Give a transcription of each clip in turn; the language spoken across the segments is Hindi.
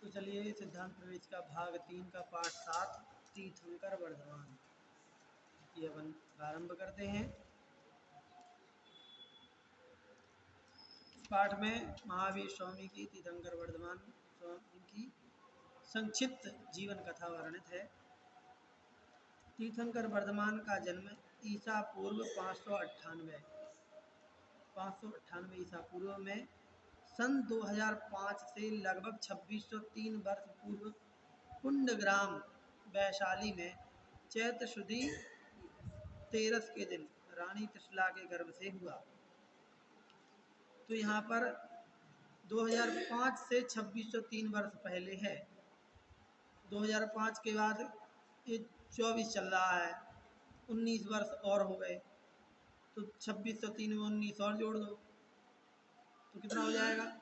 तो चलिए सिद्धांत प्रवेश का भाग 3 का पाठ 7 तीर्थंकर वर्धमान ये अपन प्रारंभ करते हैं। इस पाठ में महावीर स्वामी की तीर्थंकर वर्धमान स्वामी की संक्षिप्त जीवन कथा वर्णित है। तीर्थंकर वर्धमान का जन्म ईसा पूर्व 598 ईसा पूर्व में सन 2005 से लगभग 2603 वर्ष पूर्व कुंडग्राम वैशाली में चैत्र शुद्धि 13 के दिन रानी त्रिशला के गर्भ से हुआ। तो यहाँ पर 2005 से 2603 वर्ष पहले है। 2005 के बाद ये 24 चल रहा है, 19 वर्ष और हो गए, तो 2603 में 19 और जोड़ दो तो कितना हो जाएगा?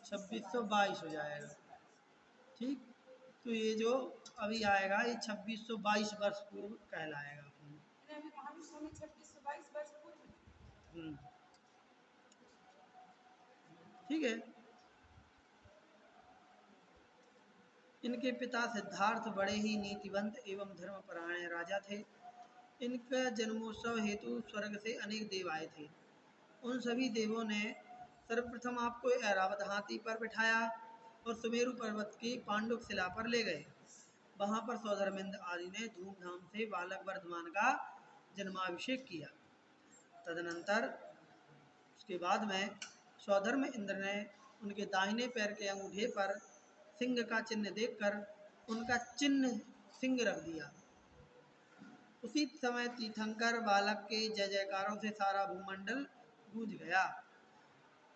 2622 हो जाएगा। ठीक, तो ये जो अभी आएगा ये 2622 वर्ष पूर्व कहलाएगा। ठीक है। इनके पिता सिद्धार्थ बड़े ही नीतिवंत एवं धर्मपरायण राजा थे। इनका जन्मोत्सव हेतु स्वर्ग से अनेक देव आए थे। उन सभी देवों ने सर्वप्रथम आपको ऐरावत हाथी पर बिठाया और सुमेरु पर्वत की पांडुक शिला पर ले गए। वहां पर सौधर्मेंद्र आदि ने धूमधाम से बालक वर्धमान का जन्माभिषेक किया। तदनंतर उसके बाद में सौधर्म इंद्र ने उनके दाहिने पैर के अंगूठे पर सिंह का चिन्ह देखकर उनका चिन्ह सिंह रख दिया। उसी समय तीर्थंकर बालक के जय जयकारों से सारा भूमंडल गूंज गया।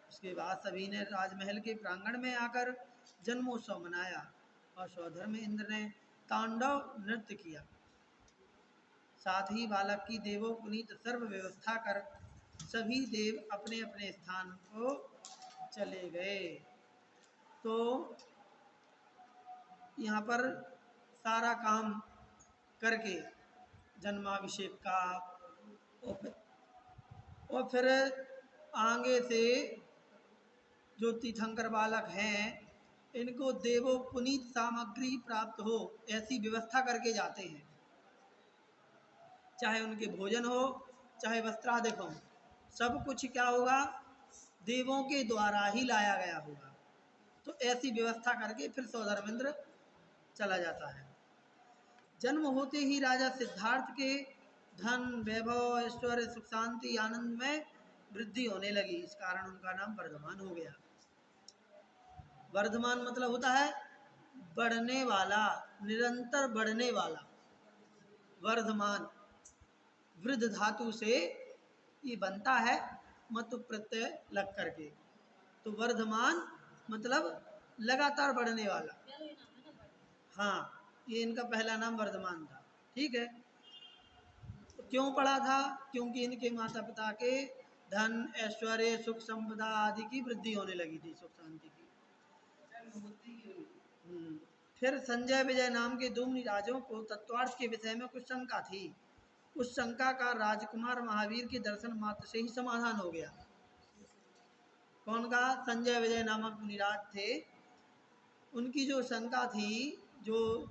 उसके बाद सभी ने राजमहल के प्रांगण में आकर जन्मोत्सव मनाया और सौधर्म इंद्र ने तांडव नृत्य किया। साथ ही बालक की देवोपनीत सर्व व्यवस्था कर सभी देव अपने अपने स्थान को चले गए। तो यहाँ पर सारा काम करके जन्माभिषेक का और फिर आगे से जो तीर्थंकर बालक हैं इनको देवो पुनीत सामग्री प्राप्त हो ऐसी व्यवस्था करके जाते हैं। चाहे उनके भोजन हो चाहे वस्त्रादिक हो, सब कुछ क्या होगा? देवों के द्वारा ही लाया गया होगा। तो ऐसी व्यवस्था करके फिर सौधर्मेंद्र चला जाता है। जन्म होते ही राजा सिद्धार्थ के धन वैभव ऐश्वर्य सुख शांति आनंद में वृद्धि होने लगी। इस कारण उनका नाम वर्धमान हो गया। वर्धमान मतलब होता है बढ़ने वाला, निरंतर बढ़ने वाला। वर्धमान वृद्ध धातु से ये बनता है, मतु प्रत्यय लग करके। तो वर्धमान मतलब लगातार बढ़ने वाला। हाँ, ये इनका पहला नाम वर्धमान था। ठीक है। तो क्यों पड़ा था? क्योंकि इनके माता पिता के धन ऐश्वर्य सुख संपदा आदि की वृद्धि होने लगी थी, सुख शांति की। फिर संजय विजय नाम के दो राजों को तत्वार्थ के विषय में कुछ शंका थी। उस शंका का राजकुमार महावीर के दर्शन मात्र से ही समाधान हो गया। कौन का? संजय विजय नामक मुनिराज थे। उनकी जो शंका थी, जो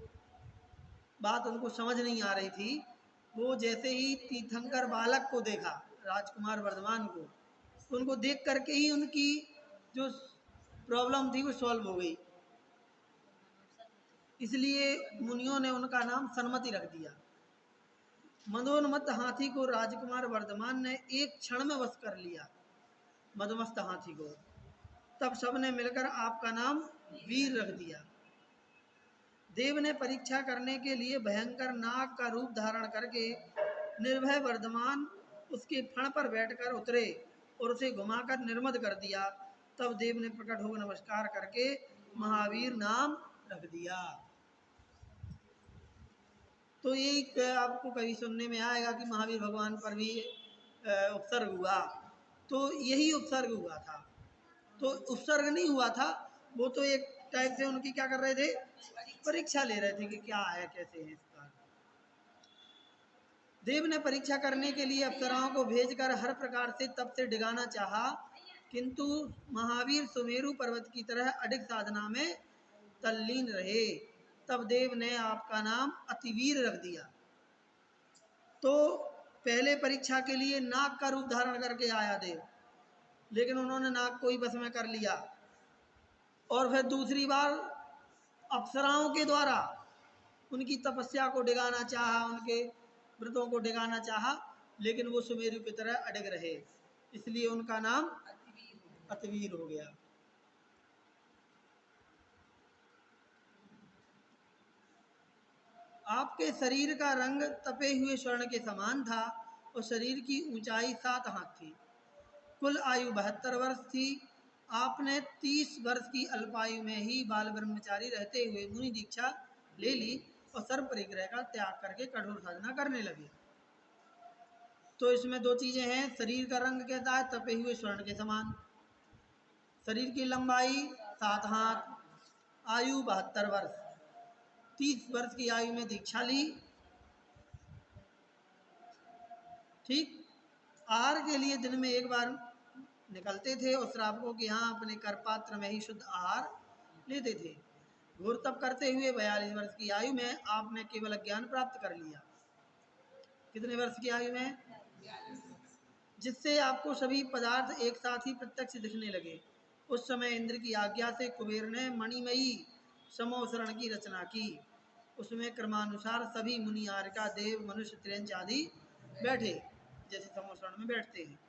बात उनको समझ नहीं आ रही थी, वो जैसे ही तीर्थंकर बालक को देखा, राजकुमार वर्धमान को, उनको देख करके ही उनकी जो प्रॉब्लम थी वो सॉल्व हो गई। इसलिए मुनियों ने उनका नाम सन्मति रख दिया। मदोन्मत्त हाथी को राजकुमार वर्धमान ने एक क्षण में वश कर लिया, मदमस्त हाथी को। तब सबने मिलकर आपका नाम वीर रख दिया। देव ने परीक्षा करने के लिए भयंकर नाग का रूप धारण करके निर्भय वर्धमान उसके फण पर बैठकर उतरे और उसे घुमाकर निर्मद कर दिया। तब देव ने प्रकट होकर नमस्कार करके महावीर नाम रख दिया। तो यही आपको कभी सुनने में आएगा कि महावीर भगवान पर भी उपसर्ग हुआ, तो यही उपसर्ग हुआ था। तो उपसर्ग नहीं हुआ था, वो तो एक टाइप से उनकी क्या कर रहे थे? परीक्षा ले रहे थे कि क्या है, कैसे है इसका। देव ने परीक्षा करने के लिए अप्सराओं को भेजकर हर प्रकार से तप से डिगाना चाहा, किंतु महावीर सुमेरु पर्वत की तरह अडिग साधना में तल्लीन रहे। तब देव ने आपका नाम अतिवीर रख दिया। तो पहले परीक्षा के लिए नाग का रूप धारण करके आया देव, लेकिन उन्होंने नाग को ही बस में कर लिया। और फिर दूसरी बार अप्सराओं के द्वारा उनकी तपस्या को डिगाना चाहा, उनके व्रतों को डिगाना चाहा, लेकिन वो सुमेरु की तरह अड़ग रहे, इसलिए उनका नाम अतिवीर हो गया। आपके शरीर का रंग तपे हुए स्वर्ण के समान था और शरीर की ऊंचाई 7 हाथ थी। कुल आयु 72 वर्ष थी। आपने 30 वर्ष की अल्पायु में ही बाल ब्रह्मचारी रहते हुए मुनि दीक्षा ले ली और सर्व परिग्रह का त्याग करके कठोर साधना करने लगे। तो इसमें दो चीजें हैं। शरीर का रंग कहता है तपे हुए स्वर्ण के समान, शरीर की लंबाई 7 हाथ, आयु 72 वर्ष, 30 वर्ष की आयु में दीक्षा ली। ठीक, आहार के लिए दिन में एक बार निकलते थे और श्रावकों के यहाँ अपने करपात्र में ही शुद्ध आहार लेते थे। घोर तप करते हुए 42 वर्ष की आयु में आपने केवल ज्ञान प्राप्त कर लिया। कितने वर्ष की आयु में? जिससे आपको सभी पदार्थ एक साथ ही प्रत्यक्ष दिखने लगे। उस समय इंद्र की आज्ञा से कुबेर ने मणिमयी समोसरण की रचना की। उसमें क्रमानुसार सभी मुनि, आर्का, देव, मनुष्य, त्रियंच आदि बैठे, जैसे समोसरण में बैठते हैं।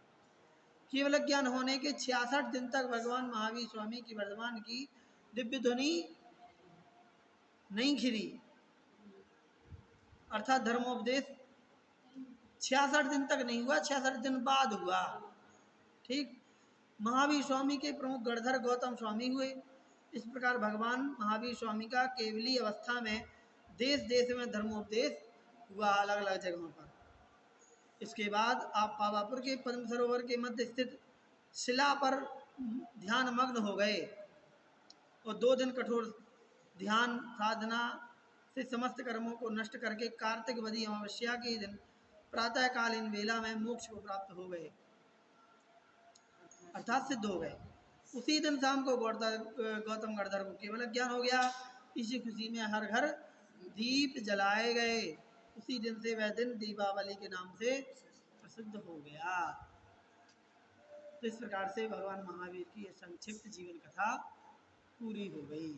केवल ज्ञान होने के 66 दिन तक भगवान महावीर स्वामी की वर्धमान की दिव्य ध्वनि नहीं खिली, अर्थात धर्मोपदेश 66 दिन तक नहीं हुआ, 66 दिन बाद हुआ। ठीक, महावीर स्वामी के प्रमुख गणधर गौतम स्वामी हुए। इस प्रकार भगवान महावीर स्वामी का केवली अवस्था में देश देश में धर्मोपदेश हुआ, अलग अलग जगहों पर। इसके बाद आप पावापुर के पद्म सरोवर के मध्य स्थित शिला पर ध्यान मग्न हो गए और 2 दिन कठोर ध्यान साधना से समस्त कर्मों को नष्ट करके कार्तिक वदी अमावस्या के दिन प्रातःकालीन वेला में मोक्ष को प्राप्त हो गए, अर्थात सिद्ध हो गए। उसी दिन शाम को गौतम गणधर को केवल ज्ञान हो गया। इसी खुशी में हर घर दीप जलाए गए। उसी दिन से वह दिन दीपावली के नाम से प्रसिद्ध हो गया। तो इस प्रकार से भगवान महावीर की यह संक्षिप्त जीवन कथा पूरी हो गई।